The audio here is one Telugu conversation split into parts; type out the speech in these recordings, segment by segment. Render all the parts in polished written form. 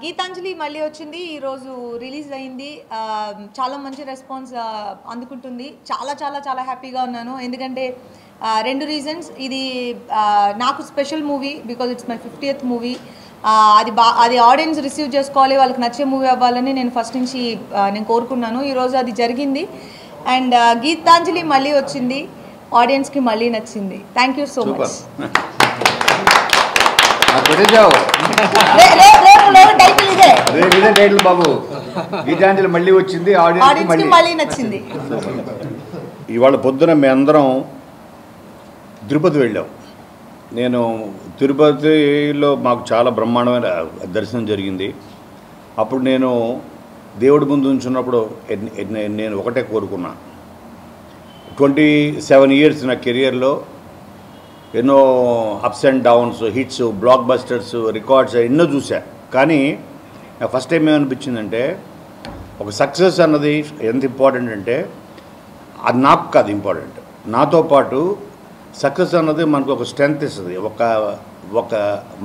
గీతాంజలి మళ్ళీ వచ్చింది, ఈరోజు రిలీజ్ అయింది. చాలా మంచి రెస్పాన్స్ అందుకుంటుంది. చాలా చాలా చాలా హ్యాపీగా ఉన్నాను. ఎందుకంటే రెండు రీజన్స్. ఇది నాకు special movie because it's my 50th movie. అది ఆడియన్స్ రిసీవ్ చేసుకోవాలి, వాళ్ళకి నచ్చే మూవీ అవ్వాలని నేను ఫస్ట్ నుంచి నేను కోరుకున్నాను. ఈరోజు అది జరిగింది. అండ్ గీతాంజలి మళ్ళీ వచ్చింది, ఆడియన్స్కి మళ్ళీ నచ్చింది. Thank you so much. బాబు గీతాంజలి మళ్ళీ వచ్చింది, ఆడియన్స్ మళ్ళీ నచ్చింది. ఇవాళ పొద్దున మేమందరం తిరుపతి వెళ్ళాం. నేను తిరుపతిలో మాకు చాలా బ్రహ్మాండమైన దర్శనం జరిగింది. అప్పుడు నేను దేవుడి ముందు ఉంచున్నప్పుడు నేను ఒకటే కోరుకున్నా. 27 years నా కెరియర్లో ఎన్నో ups and downs, hits, black busters, records ఎన్నో చూసా. కానీ ఫస్ట్ టైం ఏమనిపించిందంటే ఒక సక్సెస్ అన్నది ఎంత ఇంపార్టెంట్ అంటే అది నాకు కాదు ఇంపార్టెంట్, నాతో పాటు సక్సెస్ అన్నది మనకు ఒక స్ట్రెంగ్త్ ఇస్తుంది, ఒక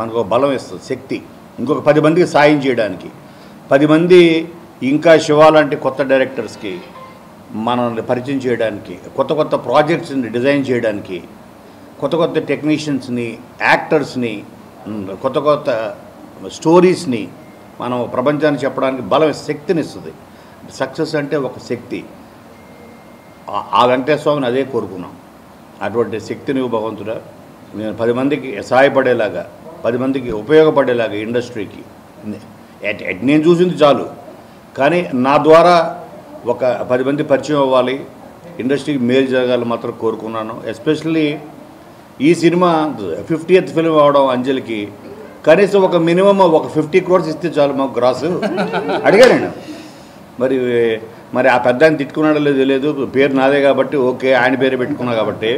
మనకు ఒక బలం ఇస్తుంది, శక్తి. ఇంకొక 10 మందికి సాయం చేయడానికి, 10 మంది ఇంకా శివ లాంటి కొత్త డైరెక్టర్స్కి మనల్ని పరిచయం చేయడానికి, కొత్త కొత్త ప్రాజెక్ట్స్ని డిజైన్ చేయడానికి, కొత్త కొత్త టెక్నీషియన్స్ని, యాక్టర్స్ని, కొత్త కొత్త స్టోరీస్ని మనం ప్రపంచానికి చెప్పడానికి బలం, శక్తిని ఇస్తుంది. సక్సెస్ అంటే ఒక శక్తి. ఆ వెంకటేశ్వర స్వామిని అదే కోరుకున్నాం. అటువంటి శక్తిని భగవంతుడా నేను 10 మందికి సహాయపడేలాగా, 10 మందికి ఉపయోగపడేలాగా ఇండస్ట్రీకి నేను చూసింది చాలు, కానీ నా ద్వారా ఒక 10 మంది పరిచయం అవ్వాలి, ఇండస్ట్రీకి మేలు జరగాలని మాత్రం కోరుకున్నాను. ఎస్పెషల్లీ ఈ సినిమా 50th ఫిల్మ్ అవడం అంజలికి కనీసం ఒక మినిమం ఒక 50 crores ఇస్తే చాలు మాకు గ్రాసు అడిగా నేను. మరి ఆ పెద్ద ఆయన తిట్టుకున్నాడో లేదో తెలియదు, పేరు నాదే కాబట్టి ఓకే, ఆయన పేరే పెట్టుకున్నా కాబట్టి.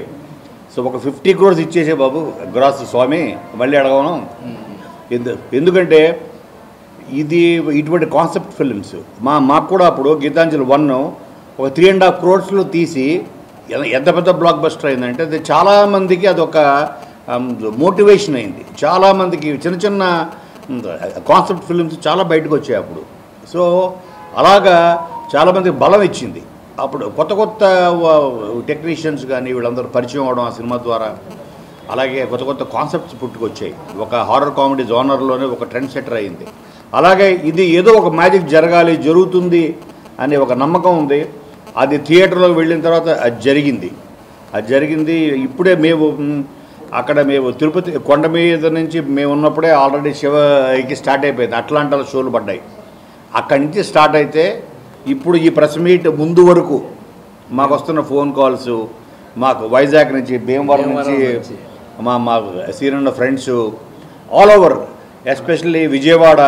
సో ఒక 50 crores ఇచ్చేసే బాబు గ్రాస్ స్వామి, మళ్ళీ అడగను. ఎందుకంటే ఇది ఇటువంటి కాన్సెప్ట్ ఫిల్మ్స్ మాకు కూడా అప్పుడు గీతాంజలి 1 ఒక 3.5 crores తీసి ఎంత పెద్ద బ్లాక్ బస్టర్ అయిందంటే అది చాలామందికి అదొక మోటివేషన్ అయింది. చాలామందికి చిన్న చిన్న కాన్సెప్ట్ ఫిల్మ్స్ చాలా బయటకు వచ్చాయి అప్పుడు. సో అలాగా చాలామందికి బలం ఇచ్చింది. అప్పుడు కొత్త కొత్త టెక్నీషియన్స్ కానీ వీళ్ళందరూ పరిచయం అవడం ఆ సినిమా ద్వారా. అలాగే కొత్త కొత్త కాన్సెప్ట్స్ పుట్టుకొచ్చాయి. ఒక హారర్ కామెడీ జోనర్లోనే ఒక ట్రెండ్ సెటర్ అయింది. అలాగే ఇది ఏదో ఒక మ్యాజిక్ జరుగుతుంది అనే ఒక నమ్మకం ఉంది. అది థియేటర్లోకి వెళ్ళిన తర్వాత అది జరిగింది. ఇప్పుడే మేము తిరుపతి కొండ మీద నుంచి మేము ఉన్నప్పుడే ఆల్రెడీ శివకి స్టార్ట్ అయిపోయింది. అట్లాంటాలో షోలు పడ్డాయి. అక్కడి నుంచి స్టార్ట్ అయితే ఇప్పుడు ఈ ప్రెస్ మీట్ ముందు వరకు మాకు వస్తున్న ఫోన్ కాల్స్, మాకు వైజాగ్ నుంచి, భీమవరం నుంచి మా senior friends all over, especially Vijayawada,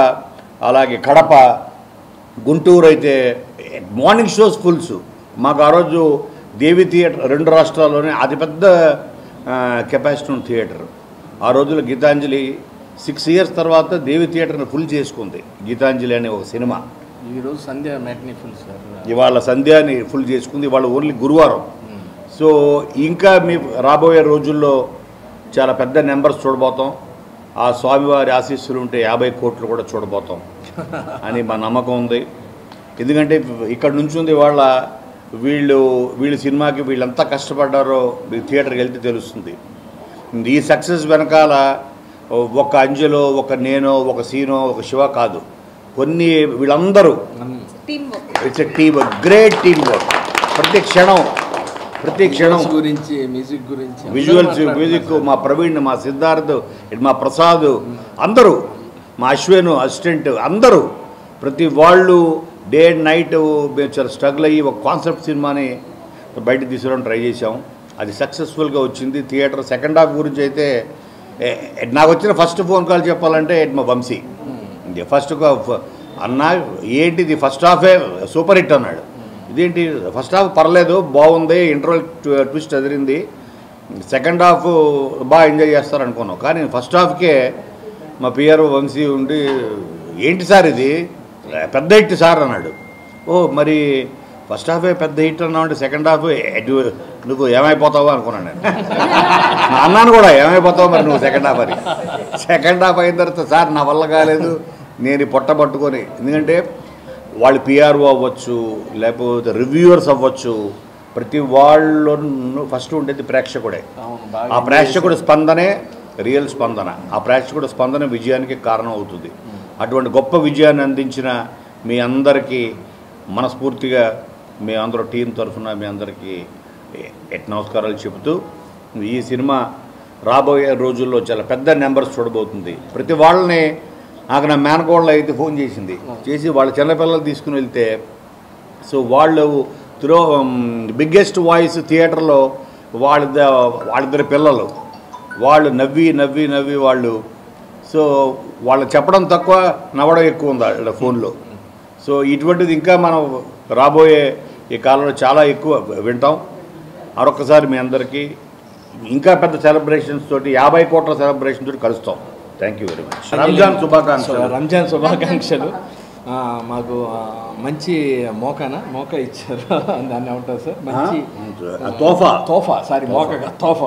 అలాగే కడప, గుంటూరు అయితే మార్నింగ్ షోస్ ఫుల్స్. మాకు ఆ రోజు దేవి థియేటర్ 2 రాష్ట్రాల్లోనే అతిపెద్ద కెపాసిటీ ఉన్న థియేటర్. ఆ రోజుల్లో గీతాంజలి 6 years తర్వాత దేవి థియేటర్ని ఫుల్ చేసుకుంది గీతాంజలి అనే ఒక సినిమా. ఈరోజు సంధ్య మ్యాట్నీ ఫుల్ సార్, ఇవాళ సంధ్యాని ఫుల్ చేసుకుంది. ఇవాళ ఓన్లీ గురువారం. సో ఇంకా మీ రాబోయే రోజుల్లో చాలా పెద్ద నెంబర్స్ చూడబోతాం. ఆ స్వామివారి ఆశీస్సులు ఉంటే 50 కోట్లు కూడా చూడబోతాం అని మా నమ్మకం ఉంది. ఎందుకంటే ఇక్కడ నుంచి ఉంది వాళ్ళ వీళ్ళు సినిమాకి వీళ్ళంతా కష్టపడ్డారో థియేటర్కి వెళ్తే తెలుస్తుంది. ఈ సక్సెస్ వెనకాల ఒక అంజలో, ఒక నేను, ఒక సీనో, ఒక శివ కాదు, కొన్ని వీళ్ళందరూ it's a team, great team work. ప్రతి క్షణం గురించి, మ్యూజిక్ గురించి, విజువల్స్, మ్యూజిక్ మా ప్రవీణ్, మా సిద్ధార్థ్, మా ప్రసాద్, అందరూ, మా అశ్వేను అసిస్టెంట్, అందరూ ప్రతి వాళ్ళు డే అండ్ నైట్ మేము చాలా స్ట్రగుల్ అయ్యి ఒక కాన్సెప్ట్ సినిమాని బయటకు తీసుకురావడం ట్రై చేసాం. అది సక్సెస్ఫుల్గా వచ్చింది. థియేటర్ సెకండ్ హాఫ్ గురించి అయితే నాకు వచ్చిన ఫస్ట్ ఫోన్ కాల్ చెప్పాలంటే మా వంశీ ఫస్ట్ అన్న ఏంటిది ఫస్ట్ హాఫే సూపర్ హిట్ అన్నాడు. ఇదేంటి ఫస్ట్ హాఫ్ పర్లేదు బాగుంది, ఇంటర్వల్ ట్విస్ట్ అదిరింది, సెకండ్ హాఫ్ బాగా ఎంజాయ్ చేస్తారు అనుకున్నాం. కానీ ఫస్ట్ హాఫ్కే మా పిఆర్ వంశీ ఉండి ఏంటి సార్ ఇది పెద్ద హిట్ సార్ అన్నాడు. ఓ మరి ఫస్ట్ హాఫే పెద్ద హిట్ అన్నావు అంటే సెకండ్ హాఫ్ నువ్వు ఏమైపోతావు అనుకున్నాను నేను. అన్నాను కూడా ఏమైపోతావు మరి నువ్వు సెకండ్ హాఫ్ అని. సెకండ్ హాఫ్ అయిన తర్వాత సార్ నా వల్ల కాలేదు, నేను పొట్ట పట్టుకొని, ఎందుకంటే వాళ్ళు పిఆర్ఓ అవ్వచ్చు, లేకపోతే రివ్యూవర్స్ అవ్వచ్చు, ప్రతి వాళ్ళు ఫస్ట్ ఉండేది ప్రేక్షకుడే. ఆ ప్రేక్షకుడు స్పందనే రియల్ స్పందన. ఆ ప్రేక్షకుడు స్పందన విజయానికి కారణం అవుతుంది. అటువంటి గొప్ప విజయాన్ని అందించిన మీ అందరికీ మనస్ఫూర్తిగా మీ అందరూ టీం తరఫున మీ అందరికీ నమస్కారాలు చెబుతూ, ఈ సినిమా రాబోయే రోజుల్లో చాలా పెద్ద నెంబర్స్ చూడబోతుంది. ప్రతి వాళ్ళని నాకు నా మేనకోళ్ళు అయితే ఫోన్ చేసి వాళ్ళ చిన్నపిల్లలు తీసుకుని వెళ్తే, సో వాళ్ళు బిగ్గెస్ట్ వాయిస్ థియేటర్లో వాళ్ళిద్దరి పిల్లలు వాళ్ళు నవ్వి వాళ్ళు, సో వాళ్ళు చెప్పడం తక్కువ నవ్వడం ఎక్కువ ఉంది వాళ్ళ ఫోన్లో. సో ఇటువంటిది ఇంకా మనం రాబోయే ఈ కాలంలో చాలా ఎక్కువ వింటాం. మరొకసారి మీ అందరికీ ఇంకా పెద్ద సెలబ్రేషన్స్ తోటి 50 కోట్ల సెలబ్రేషన్ తోటి కలుస్తాం. Thank you very much. Ramzan శుభాకాంక్షలు. మాకు మంచి మోకా ఇచ్చారు, దాన్ని ఏమంటారు సార్, మంచి తోఫా సారీ తోఫా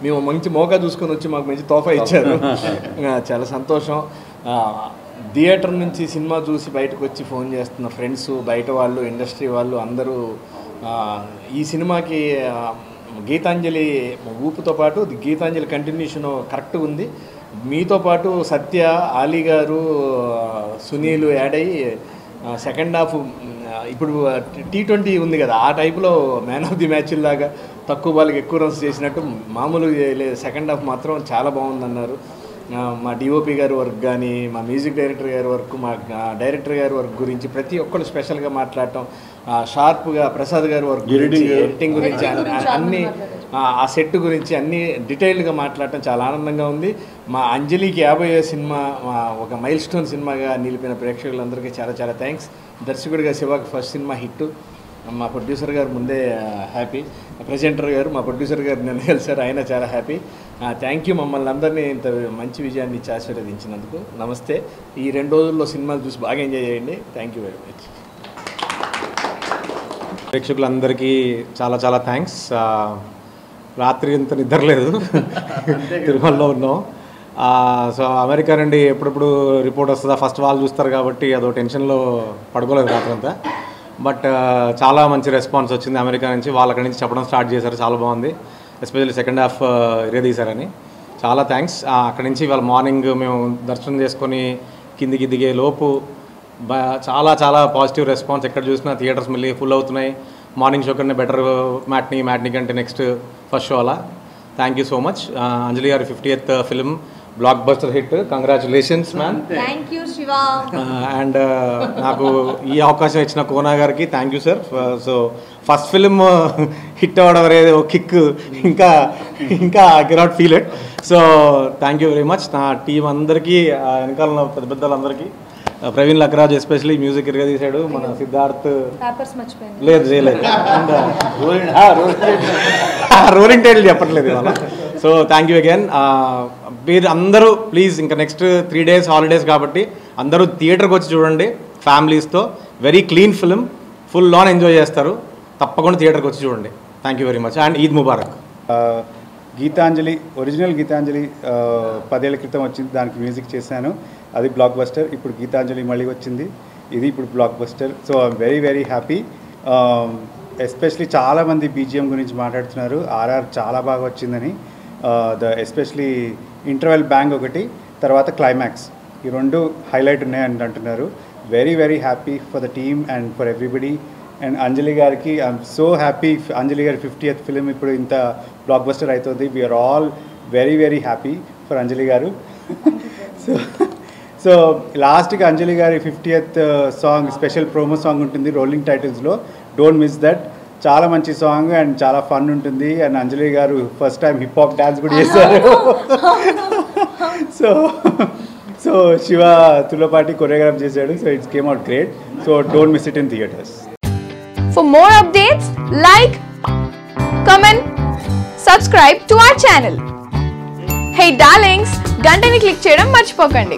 మేము మంచి మోకా చూసుకొని వచ్చి మాకు మంచి తోఫా ఇచ్చారు. చాలా సంతోషం. థియేటర్ నుంచి సినిమా చూసి బయటకు వచ్చి ఫోన్ చేస్తున్న ఫ్రెండ్స్, బయట వాళ్ళు, ఇండస్ట్రీ వాళ్ళు అందరూ ఈ సినిమాకి గీతాంజలి ఊపుతో పాటు గీతాంజలి కంటిన్యూషన్ కరెక్ట్గా ఉంది. మీతో పాటు సత్య, ఆలీ గారు, సునీల్ యాడ్ అయ్యి సెకండ్ హాఫ్ ఇప్పుడు T20 ఉంది కదా, ఆ టైప్లో మ్యాన్ ఆఫ్ ది మ్యాచ్ లాగా తక్కువ బాల్కి ఎక్కువ రన్స్ చేసినట్టు మామూలు సెకండ్ హాఫ్ మాత్రం చాలా బాగుందన్నారు. మా డిఓపి గారి వర్క్ కానీ, మా మ్యూజిక్ డైరెక్టర్ గారి వర్క్, మా డైరెక్టర్ గారి వర్క్ గురించి ప్రతి ఒక్కరు స్పెషల్గా మాట్లాడటం, షార్ప్గా ప్రసాద్ గారి వర్క్ గురించి, ఎడిటింగ్ గురించి, అన్ని ఆ సెట్ గురించి అన్ని డీటెయిల్డ్గా మాట్లాడటం చాలా ఆనందంగా ఉంది. మా అంజలికి 50వ సినిమా ఒక మైల్ స్టోన్ సినిమాగా నిలిపిన ప్రేక్షకులందరికీ చాలా చాలా థ్యాంక్స్. దర్శకుడిగా శివాకి ఫస్ట్ సినిమా హిట్. మా ప్రొడ్యూసర్ గారు ముందే హ్యాపీ, ప్రెజెంటర్ గారు మా ప్రొడ్యూసర్ గారు నన్ను కలిసారు, ఆయన చాలా హ్యాపీ. థ్యాంక్ యూ మమ్మల్ని అందరినీ ఇంత మంచి విజయాన్ని ఇచ్చి ఆశీర్వదించినందుకు. నమస్తే. ఈ 2 రోజుల్లో సినిమాలు చూసి బాగా ఎంజాయ్ చేయండి. Thank you very much. ప్రేక్షకులందరికీ చాలా చాలా థ్యాంక్స్. రాత్రి ఇంత నిద్రలేదు, తిరుమలలో ఉన్నాం. సో అమెరికా నుండి ఎప్పుడెప్పుడు రిపోర్ట్ వస్తుందా ఫస్ట్ వాళ్ళు చూస్తారు కాబట్టి అదో టెన్షన్లో పడుకోలేదు రాత్రంతా. బట్ చాలా మంచి రెస్పాన్స్ వచ్చింది అమెరికా నుంచి. వాళ్ళు అక్కడి నుంచి చెప్పడం స్టార్ట్ చేశారు, చాలా బాగుంది, ఎస్పెషల్లీ సెకండ్ హాఫ్ తీశారని. చాలా థ్యాంక్స్. అక్కడి నుంచి వాళ్ళ మార్నింగ్ మేము దర్శనం చేసుకొని కిందికి దిగే లోపు చాలా చాలా పాజిటివ్ రెస్పాన్స్. ఎక్కడ చూసినా థియేటర్స్ మళ్ళీ ఫుల్ అవుతున్నాయి. మార్నింగ్ షో కన్నా బెటర్ మ్యాట్నీ కంటే నెక్స్ట్ ఫస్ట్ షో అలా. Thank you so much. Anjali గారి 50th film blockbuster hit. Congratulations ma'am. Thank you Shiva. And నాకు ఈ అవకాశం ఇచ్చిన కోనా గారికి thank you sir. So first film hit అవ్వడం అనేది ఒక కిక్, ఇంకా I cannot feel it. So thank you very much. నా టీం అందరికీ, వెనకాల పెద్ద పెద్దలందరికీ, ప్రవీణ్ లక్రాజ్ ఎస్పెషలీ మ్యూజిక్ ఇరగా తీశాడు, మన సిద్ధార్థ్ లేదు రోలింగ్ టైటిల్ చెప్పట్లేదు ఇవాళ. So thank you again. మీరు అందరూ ప్లీజ్ ఇంకా నెక్స్ట్ 3 days హాలిడేస్ కాబట్టి అందరూ థియేటర్కి వచ్చి చూడండి ఫ్యామిలీస్తో. Very clean film, full on enjoy చేస్తారు. తప్పకుండా థియేటర్కి వచ్చి చూడండి. Thank you very much and Eid ముబారక్. గీతాంజలి, ఒరిజినల్ గీతాంజలి 10 ఏళ్ల క్రితం వచ్చింది, దానికి మ్యూజిక్ చేశాను, అది బ్లాక్ బస్టర్. ఇప్పుడు గీతాంజలి మళ్ళీ వచ్చింది, ఇది ఇప్పుడు block buster. So I'm very very happy. Especially చాలామంది బీజిఎం గురించి మాట్లాడుతున్నారు, ఆర్ఆర్ చాలా బాగా వచ్చిందని. ఎస్పెషలీ ఇంటర్వెల్ బ్యాంగ్ ఒకటి, తర్వాత క్లైమాక్స్, ఈ 2 హైలైట్ ఉన్నాయని అంటున్నారు. Very very happy for the team and for everybody. And Anjali గారికి ఐఎమ్ సో హ్యాపీ. అంజలి గారి 50th ఫిలిం ఇప్పుడు ఇంత బ్లాక్ బస్టర్ అవుతుంది. We're all very very happy for Anjali గారు. సో లాస్ట్గా అంజలి గారి 50th song special promo song ఉంటుంది రోలింగ్ టైటిల్స్లో, డోంట్ మిస్ దట్. చాలా మంచి సాంగ్ అండ్ చాలా ఫన్ ఉంటుంది. అండ్ అంజలి గారు first time hip hop dance కూడా చేశారు. సో శివ తులపాటి కొరియోగ్రాఫ్ చేశాడు. So it's came out great. So don't miss it in theatres. For more updates, like, comment, subscribe to our channel. Hey darlings, గంటని click చేయడం మర్చిపోకండి.